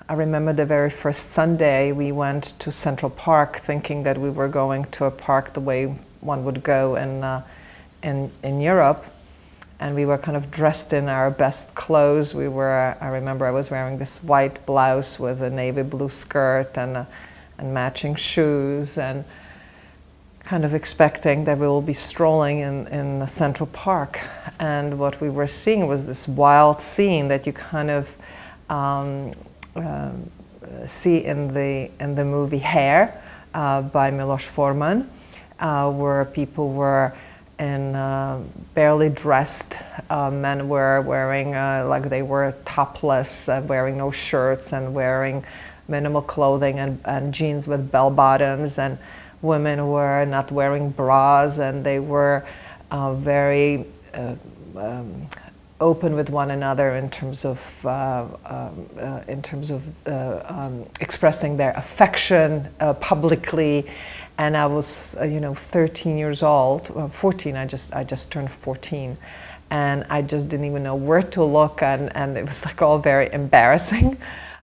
I remember the very first Sunday we went to Central Park thinking that we were going to a park the way one would go in Europe. And we were kind of dressed in our best clothes. I remember I was wearing this white blouse with a navy blue skirt and matching shoes, and kind of expecting that we will be strolling in Central Park. And what we were seeing was this wild scene that you kind of see in the movie Hair by Milos Forman, where people were in barely dressed, men were wearing like they were topless, wearing no shirts and wearing minimal clothing and jeans with bell bottoms, and women were not wearing bras, and they were very open with one another in terms of expressing their affection publicly. And I was, 13 years old, 14. I just turned 14, and I just didn't even know where to look, and it was like all very embarrassing.